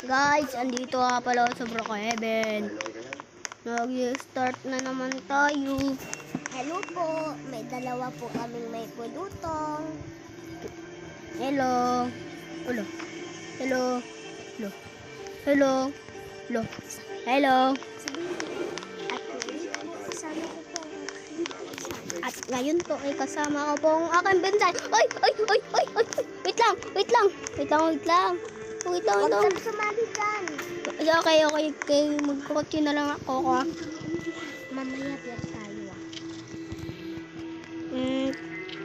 Guys, andito nga pala sa Brookhaven. Mag-start na naman tayo. Hello po, may dalawa po kaming may pulutong. Hello. Hello. Hello. Hello. Hello. Hello. Hello. At ngayon po ay kasama ko po ang aking bensay. Ay! Ay! Ay! Ay! Ay! Wait lang! Wait lang! Wait lang! Wait lang! Wait lang! huwag kang sumali dyan. Okay, okay. Okay. Magkakotse na lang ako. Mamaya vlog tayo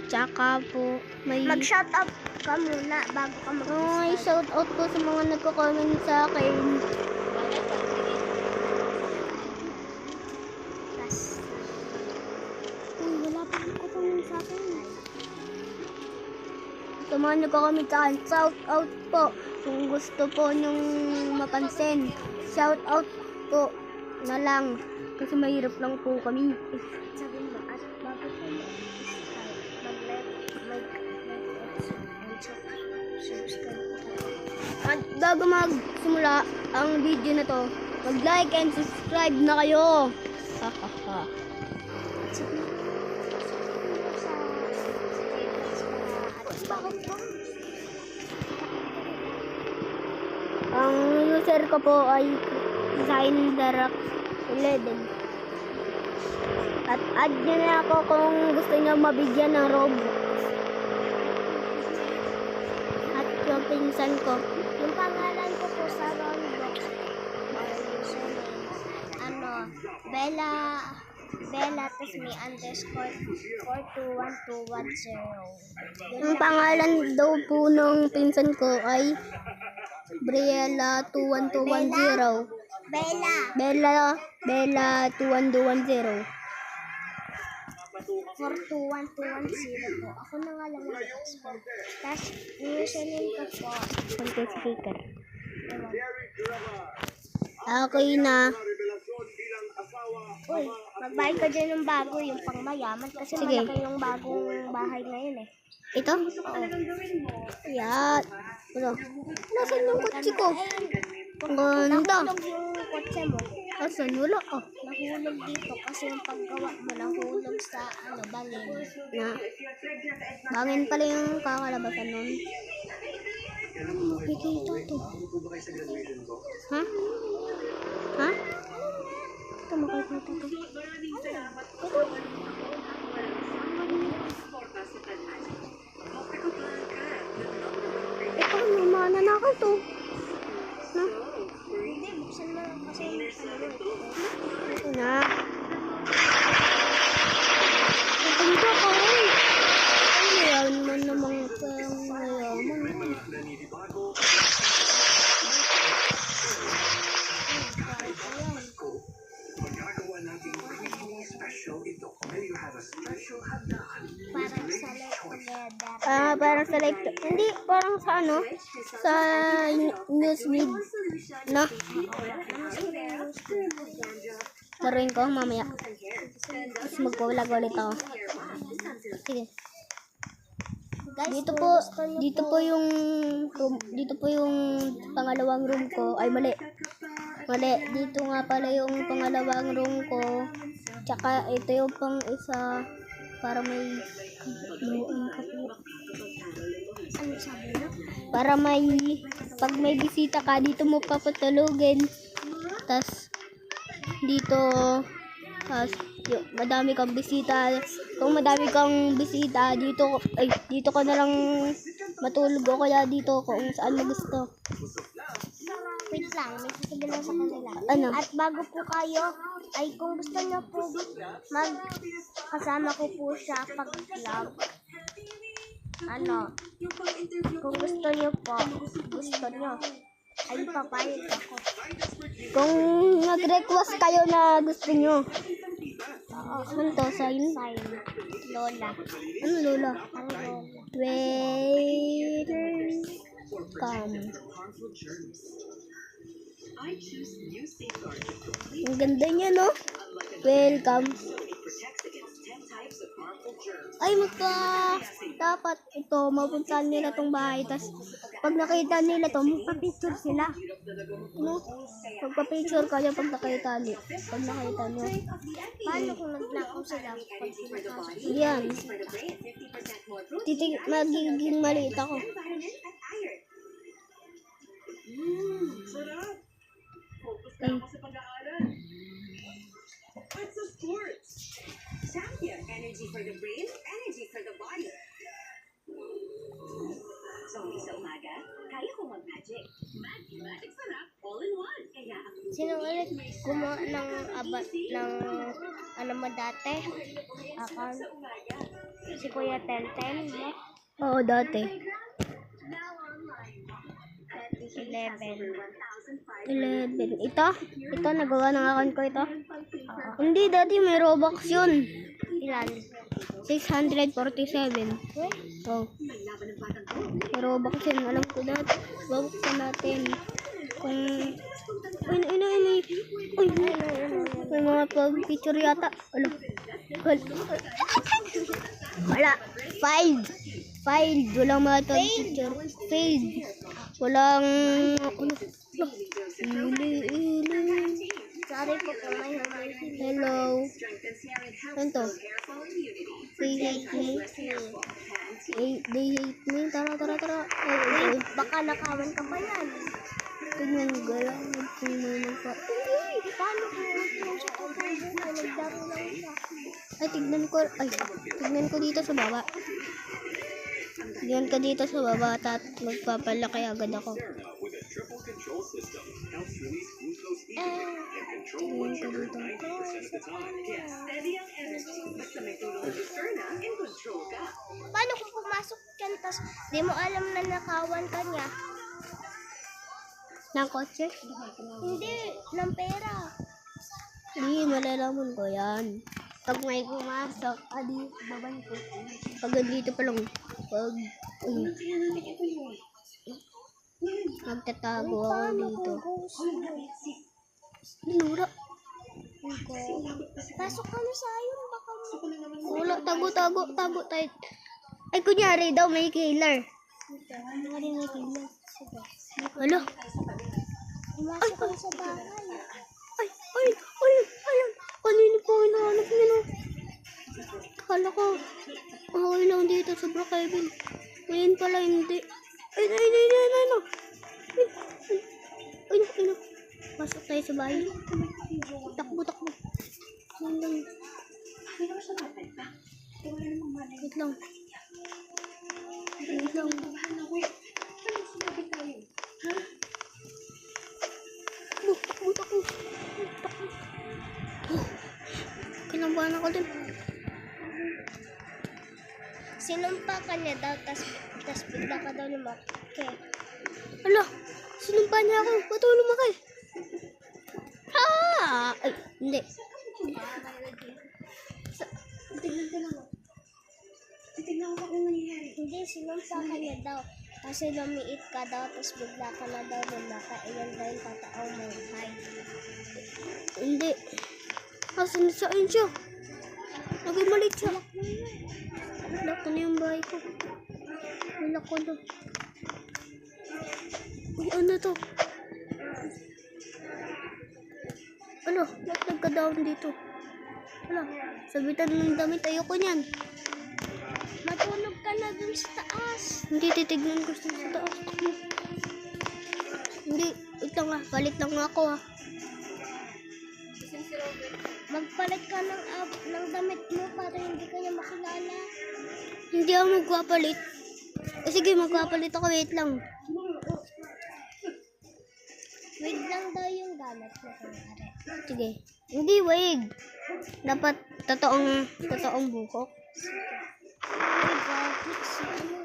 Tsaka po may... Mag-shout out ka muna bago ka Ay, shout out po sa mga nagko-comment sa akin. Uy, wala pa nagko-comment sa akin. Sa mga nagko-comment sa akin, shout out po. Kung gusto po nyong mapansin, shout out po na lang. Kasi mahirap lang po kami. Sabi mo, at bago ka At bago magsimula ang video na to, mag-like and subscribe na kayo. Hahaha. Ang user ko po ay Designdarax11. At add nyo na ako kung gusto nyo mabigyan ng Robux. At yung pinsan ko, yung pangalan ko po sa Roblox Bella tapos may underscore 421210. ang pangalan daw po ng pinsan ko ay Briella21210. Bella 21210. 421210 po. Ako na nga lang mag-export. Tapos, username ko po. Content speaker. Okay na. Uy, magbayad ka dyan ng bago, yung pangmayaman. Kasi Sige. malaki yung bagong bahay ngayon eh. Ito? Yan. Ano? Nasaan yung kotse ko? Ang ganda. Nahulog yung kotse mo. Asan? Wala ah. Nahulog dito kasi yung paggawa mo nahulog sa bangin. Na. Bangin pala yung kakalabasan nun. Makikita to. Ha? Ha? Ito makikita to. Ito, may mga nanakaw to. Na? Hindi, buksan mo kasi yung Ito na. Ito ko eh. Ayan mo namang mayaman. parang sa live together. Parang sa like, hindi, parang sa ano, sa newsfeed, no? Laruin ko mamaya. Tapos magpa-vlog ulit ako. Sige. Guys, Dito po yung room, dito po yung pangalawang room ko. Ay, mali. Mali, dito nga pala yung pangalawang room ko. Tsaka ito yung pang isa para may ano sabi mo? para may pag may bisita ka dito mo papatulugin. Tas dito madami kang bisita. Kung madami kang bisita dito ka na lang matulog o kaya dito kung saan mo gusto. Wait lang, may sasabihin lang sa kanila. Ano? At bago po kayo, ay kung gusto nyo po kasama ko po siya pag-vlog. Kung gusto nyo po, ay papayag ako. Kung nag-request kayo na gusto nyo. Ano to? Sign? Lola. Ano lola? Ang Lola. Welcome. Ang ganda niya, no? Welcome. Ay, dapat ito, mapuntahan nila tong bahay. Tapos, pag nakita nila to, magpa-picture sila. No? Magpa-picture kayo pag nakita nyo. Paano kung nagnakaw sila? Pag pinakaw? Yan. Magiging maliit ako. Ay. What's the sports? Champion, energy for the brain, energy for the body. So, sa umaga, kaya ko mag-magic. Magic sarap, all in one. Kaya ako Sino ulit gumawa ng ano mo dati? Account? Si Kuya Tenten, no? Oo, dati. 11. Ito, nagawa ng account ko ito. Hindi, dati may Robux yun. Ilan? 647. Oh. May Robux yun. Alam ko dati. Babuksan natin. Kung... Uy, may mga pag-picture yata. Wala. Failed. Walang mga pag-picture. Failed. Walang... Sorry po kung may humay. Hello. Ano to? They hate me. They hate me. Tara. Ay. Baka nakawan ka pa yan. Tignan ko lang. Paano kung yung sa kapag naglaro lang siya? Ay, tignan ko dito sa baba. Tignan ko dito sa baba at magpapalaki agad ako. With a triple control system, helps release glucose Tignan easily and control blood ko sugar dito. 90% of the time. Yes, steady ang energy. Basta may tulong ng Disterna, in control ka. Paano kung pumasok yan, tas di mo alam na nakawan ka niya? Ng kotse? Hindi, ng pera. Hindi, malalaman ko yan. Pag may pumasok, baban ko. Pag dito pa lang. Pag... magtatago ako Paano dito. kung gusto? Lura. Pasok ka na sa ayon, baka Wala, tago tayo. Ay, kunyari daw may killer. Kunyari may killer. Alo? Pumasok ka na sa bahay. Ayun. Kanino po hinahanap niya, no? Kala ko, okay lang dito sa Brookhaven. Ngayon pala hindi. Ay. Pasok tayo sa bahay. Takbo. Ayun lang. Wait lang. Takbo. Kinabahan ako dun. Sinumpa ka niya daw, tas bigla ka daw lumaki. Ala, sinumpa niya ako. Ba't ako lumaki? Ay, hindi. Hindi, sinumpa ka niya daw. Kasi lumiit ka daw, tas bigla ka na daw lumaki. Iyan daw yung tataong buhay. Hindi. Asan siya? Nagmamalit siya. Lock ko na yung bahay ko. Lock ko na. Uy, ano to? Ano? Ba't nagka-down dito? Wala. Sabitan ng damit. Ayoko niyan. Matulog ka na dun sa taas. Hindi, titignan ko sa taas. Hindi. Wait lang ah. Balik lang ako ah. Magpalit ka ng damit mo para hindi ka niya makilala. Hindi ako magpapalit. Sige, magpapalit ako. Wait lang. Wig lang daw yung gamit mo kunwari. Sige. Hindi, wait. Dapat totoong buhok. Ay, bakit si ano?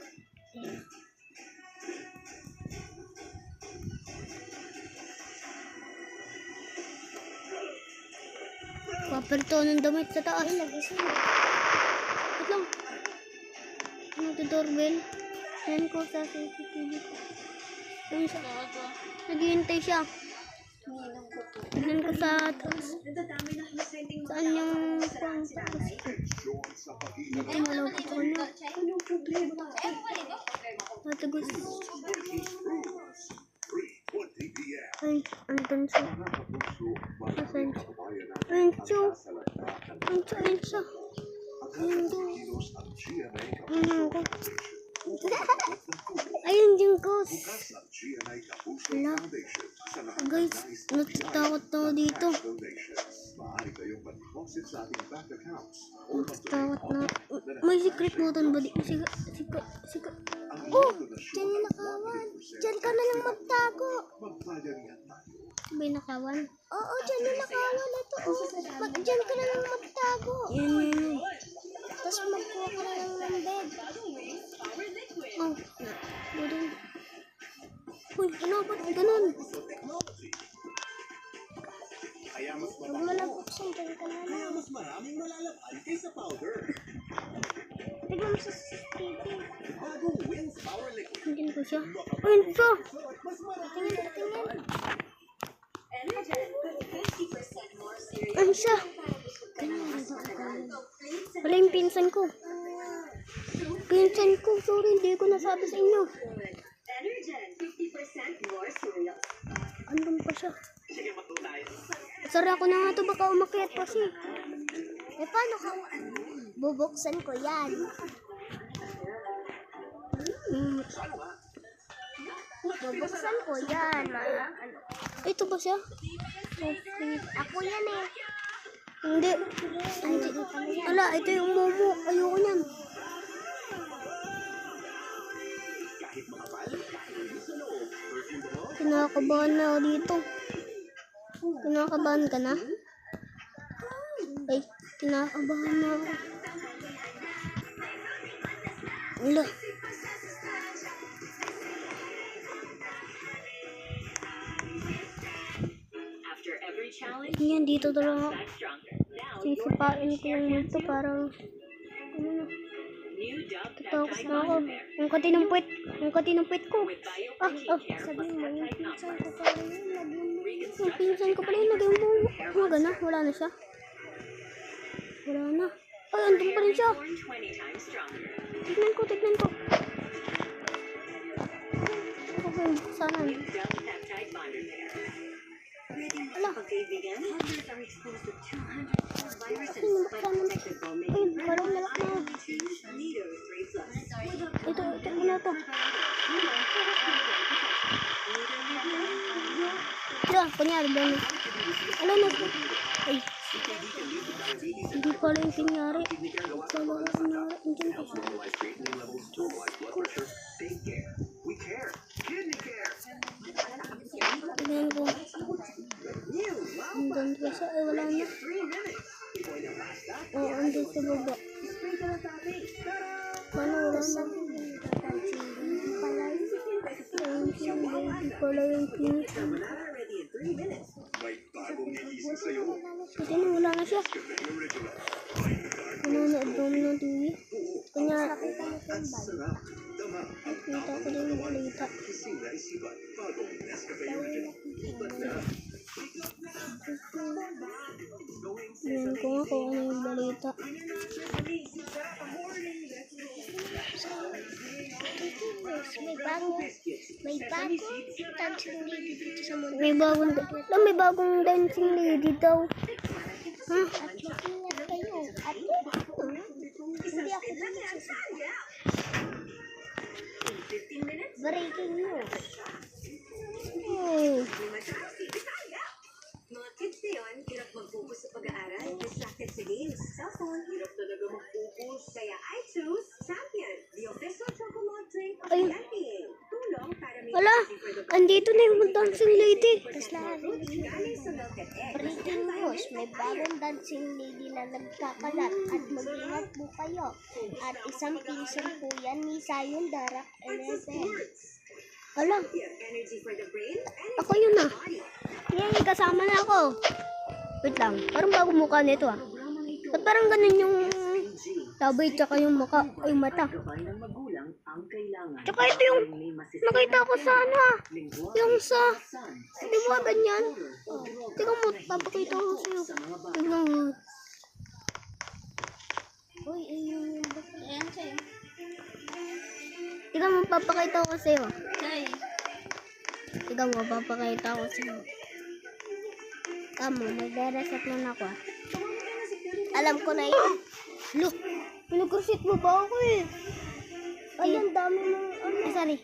Papalit ako ng damit sa taas. Ay, nagising. Wait lang. Doorbell. Yan ko sa CCTV. Ayun siya. Naghihintay siya. Tignan ko sa taas. Saan yung pang ito malapit ko na. Ate gusto. Ay, andun siya. Asan siya? Ayun siya. Ayun siya, ayun siya. Ayun doon. Ayun ako. Ayun yung ghost. Wala. Guys, natatakot na ako dito. Natatakot na. May secret button ba dito? Secret. Oh, dyan yung nakawan. Dyan ka na lang magtago. May nakawan. Oo, dyan yung nakawan. Ito, oh. Dyan ka na lang magtago. Yan. Tapos magkuha ka na lang ng bed. Oh, budong. Uy, ano ba't ganun? Huwag mo lang buksan. Dyan ka na lang. Tignan mo sa CCTV. Hindi ko siya. Ayun siya. Tingin. Ayun siya. Wala yung pinsan ko. Sorry, hindi ko nasabi sa inyo. Energen, 50% more cereal. Andun pa siya. Sorry, ako na nga to. Baka umakyat pa siya. Eh, paano ka? Bubuksan ko yan. Bubuksan ko yan. Ito ba siya? Ako yan eh. Hindi. Wala, ito yung momo. Ayoko niyan. Kinakabahan na ako dito. Kinakabahan ka na? Ay, kinakabahan na ako. Wala. After every challenge, Yan, dito talaga. back stronger. Now, Sisipain ko yung multo para ano na. new Dove Tapos Peptide na ako. Bond Repair. Ang kati ng puwit. Ang kati ng puwit ko. With Ah, Bioprotein Care Sabi plus mo, yung Peptide pinsan Complex. ko pala yun. Naging Yung pinsan ko pala yung naging mo. Wala na. Wala na siya. Wala na. Ay, andun pa rin siya. Born 20 times stronger. Tignan ko. Okay, sana. New Dove Peptide Bond Repair. Wala. Pagkaibigan, others are exposed to 200 viruses, Ay, but sana. protected while Ay, making parang malak na. Leader 3 Plus. Ito na to. Ito, kunyari ba na? Ano na to? Ay. Hindi pala yung kunyari. Sala yung kunyari. Andiyan pa siya. Tignan ko. Andun pa siya. Ay, wala na. Oo, andun sa baba. Paano wala na? Ayun siya. Hindi pala yung pinsan. Kasi na wala na siya. Nanonood daw ng TV. Kunyari. Nakita ko din yung balita. Tingnan ko nga kung ano yung balita. may bagong dancing lady dito sa mundo. May bagong dancing lady daw. Ha? At mag-ingat kayo. At hindi ako dito sa breaking news. Oh. Mga kids ngayon, hirap mag-focus sa pag-aaral, distracted sa games, cellphone, hirap talaga mag-focus. Kaya I choose Champion, the official chocolate drink of Ay. the NBA. Tulong para may Wala. energy for the Andito na yung dancing lady. Tapos narinig ko, galing sa milk and egg. breaking news. May bagong dancing lady na nagkakalat at mag-ingat po kayo. At isang pinsan po yan ni Zion Darak 11. Wala. Energy for the brain, Ako yun ah. Yay, kasama na ako. Wait lang. Parang bagong mukha nito ah. Ba't parang ganun yung tabay tsaka yung mukha, ay mata. gabay ng magulang ang kailangan. Tsaka ito yung nakita ko sa ano ah. Yung sa, di ba ganyan? Tingnan mo, papakita ko sa'yo. Tingnan mo. Uy, ayun yung baka. Ayan sa'yo. Tingnan mo, papakita ko sa'yo. Sa'yo. Tingnan mo, papakita ko sa'yo. Tama, magre-reset muna ako ah. Alam ko na yun. Look, pinag-reset mo ba ako eh? Ay, ang dami mong ano. Ay, sorry.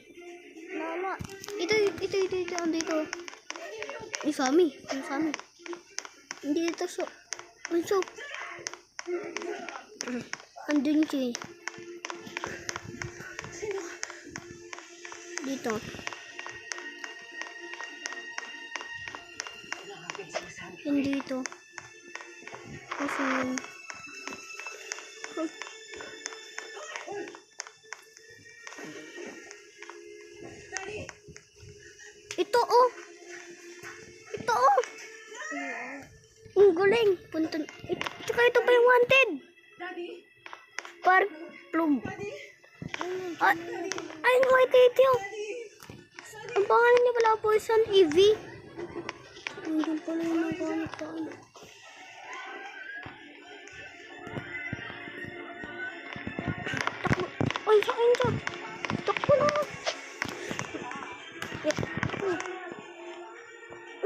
Nana. Ito, andito. Yung Sami. Hindi ito siya. Ano? Andun siya eh. Dito. Nandito. Kasi yun. Ito oh. Ang galing. Punta. Tsaka ito pa yung wanted. Park plug. Ay, white ito. Ang pangalan niya pala po isang EV. Hindi pala yung nagamit ko. Takbo. Ay, sa akin siya. Takbo na.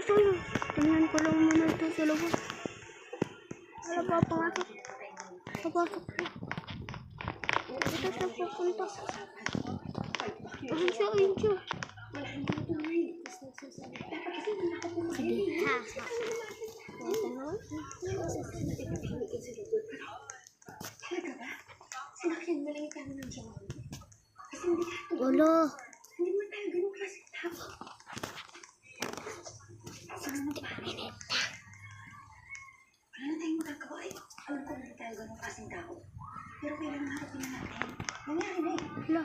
Sorry. Tingnan ko lang muna ito sa labas. Wala pa pangasok. Papasok ko. Ito siya pupunta. Ay, siya. Sige, ha. Sinakyan mo lang yung kami ng jowa mo. Kasi hindi ka Wala. hindi mo tayo ganun kasi tao. Wala na tayong magagawa eh. Alam ko hindi tayo ganun kasing tao. Pero kailangan harapin na natin. Nangyari na eh. Wala.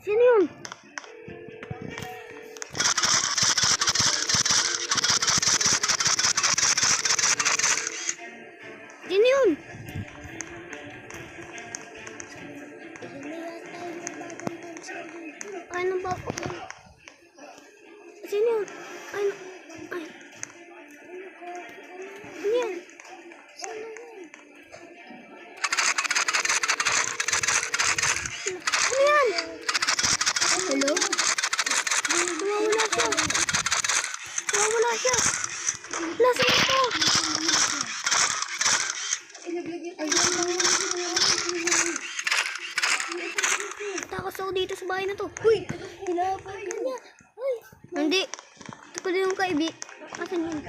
Sino yun? Sino yun? Ano ba ako? Sino yun? Ay. Ano yan? Ano yan? Hello? Wala siya. Nasaan ito? Takas ako dito sa bahay na to. Uy! Tinapay ka niya. Ay, Hindi. Ito pala yung kaibig. Asan yun?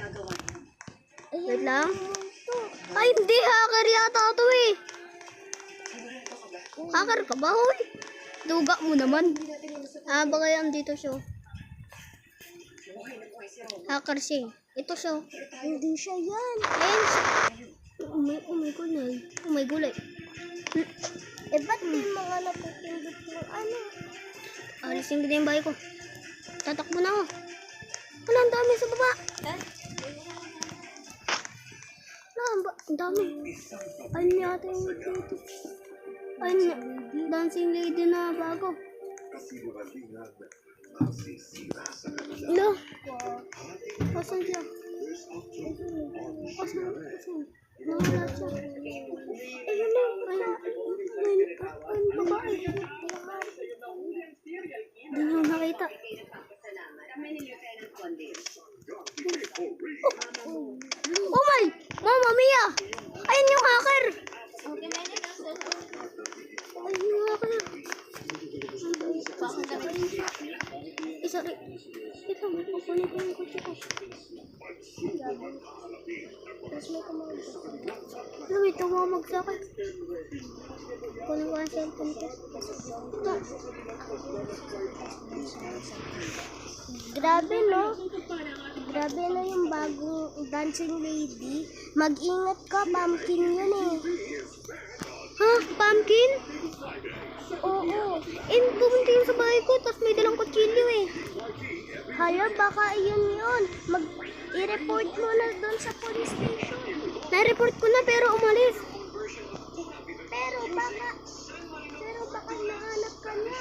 Wait lang. Ay, hindi. Hacker yata ito eh. Hacker ka ba, hoy? Duga mo naman. Baka yan dito siya. Hacker siya. Ito siya. hindi siya yan. Ayan siya. Oh my gulay. Oh my gulay. Eh, ba't may mga napupindot ng ano? Alisin ko na yung bahay ko. Tatakbo na ako. Wala, ang dami sa baba. Wala, ang dami. Ayun yata yung dito. Ayun, dancing lady na bago. Ilo. Asan siya? Asan? Nawala siya. Ayun na. Ayun, babae. Hindi nyo nakita. Oh my! Mama Mia! Ayun yung hacker! Ayun yung hacker. Sorry. Ito, kukunin ko yung kutsi ko. Wait, tumamag sa akin. Kunin ko ang cellphone ko. Ito. Grabe, no? Grabe na yung bagong dancing lady. Mag-ingat ka, pumpkin yun eh. Ha? Pumpkin? Oo. Pumunta yun sa bahay ko, tapos may dalang kutsilyo eh. Hala, baka yun. I-report mo na doon sa police station. Na-report ko na pero umalis. Pero baka nahanap ka na.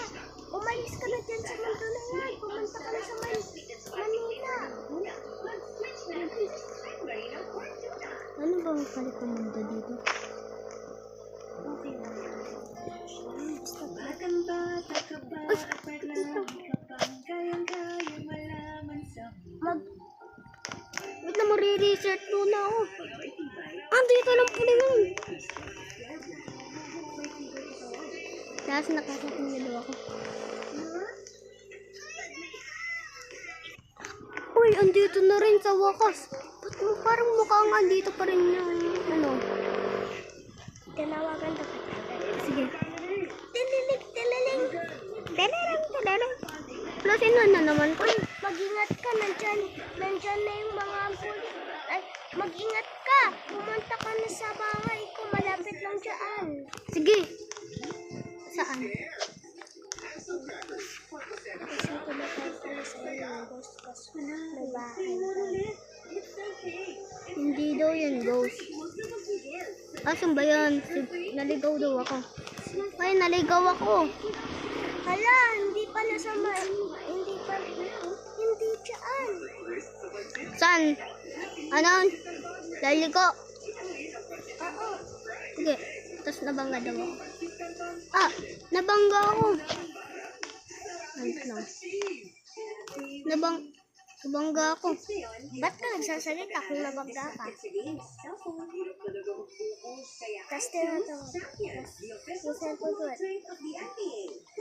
Umalis ka na dyan sa mundo na yan. Pumunta ka na sa Manila. Balik pumunta dito. Batang bata ka ba at marami ka pang kayang-kaya malaman sa Wait na, mariresearch muna ako. Dito lang pala yun. Tapos nakasap ng dalawa ko. Uy, andito na rin sa wakas. Ba't mo parang mukhang andito pa rin yung ano? Tinawagan na kita. Sige. Tililig, tililing. Tadadang. Plus, na naman ko. Mag-ingat ka, nandyan na yung mga pulis. Ay, mag-ingat ka. Pumunta ka na sa bahay ko, malapit lang dyan. Sige. Saan? Kasi tumatay ka na sa iyo, ghost kasi may bahay ka. Hindi daw yun, ghost. Asan ba yan? Naligaw daw ako. Ay, naligaw ako. Hala, hindi pala sa hindi dyan. Saan? Ano? Laligo. Oo. Sige. Tapos nabangga daw ako. Nabangga ako. Wait lang. Nabangga ako. Ba't ka nagsasalita kung nabagda ka? Tapos tinatawag. Yung cellphone ko.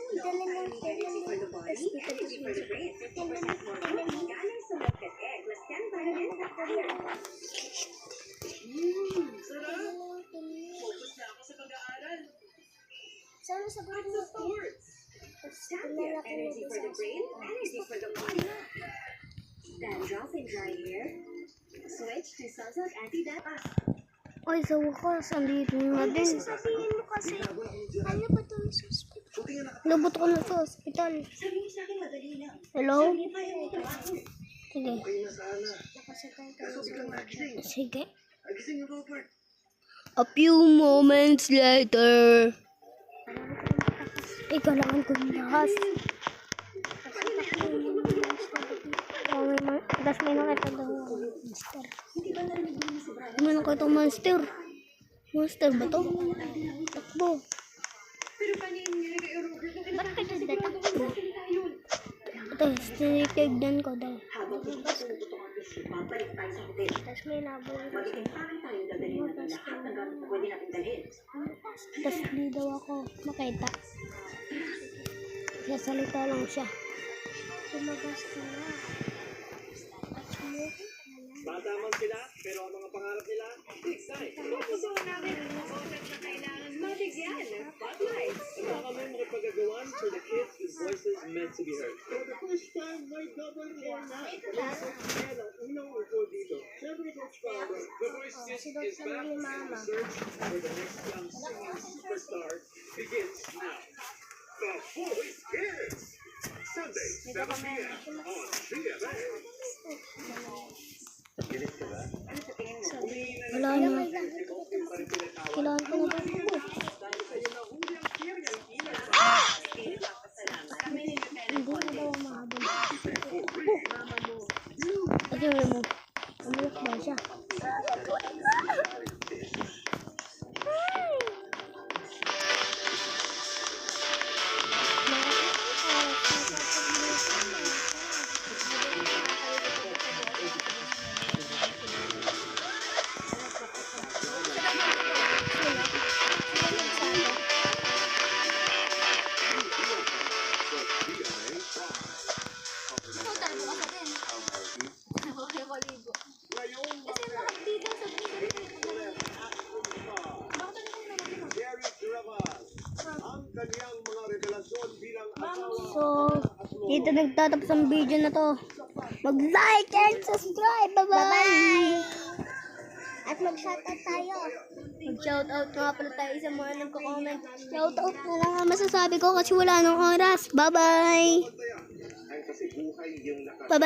Tililing, tililing. Tapos dito, tililing, tililing. Saan sa bahay mo? Champion, energy for the brain, energy for the body. Dandruff and dry hair. Switch to Sunsilk Anti-Dandruff. Ay, sa wakas. Andito na din. Sasabihin mo kasi, ano ba ito yung suspect? Labot ko na sa hospital. Sabi niyo sa akin, madali lang. Hello? Hindi pa yung ito. Sige. Nakasakay ka na sa Sige. A few moments later. Kailangan ko yung lakas. Tapos may nakita daw ako. Monster. May nakita monster. Monster ba to? Takbo. Ba't ka nagtatakbo? Tapos tinitignan ko daw. Habang bukas ng totoong issue, babalik tayo sa hotel. Tapos may nabulong kasi. Bakit tayo dadalhin natin lahat ng gamit na pwede natin dalhin? Tapos di daw ako makita. Sasalita lang siya. Lumabas ka na. Bata man sila, pero ang mga pangarap nila, big time. Gusto namin ang mga oras na kailangan mabigyan. Spotlight. Handa kami makipagagawan for the kids with voices meant to be heard. For the first time, may double or not. Kaya ang unang upo dito. Siyempre, Coach Paolo, The Voice Kids is back and the search for the next young singing superstar begins now. The Voice Kids! Sunday, 7 p.m. on GMA. Wala na. Kailangan ko na ba ako? Hindi na daw mahabol. Kasi wala mo. Umiyak ba siya? So, dito nagtatapos ang video na to. Mag-like and subscribe. Bye-bye! At mag-shoutout tayo. Mag-shoutout nga pala tayo sa mga nagko-comment. Shoutout na lang ang masasabi ko kasi wala nang oras. Bye-bye! Bye-bye!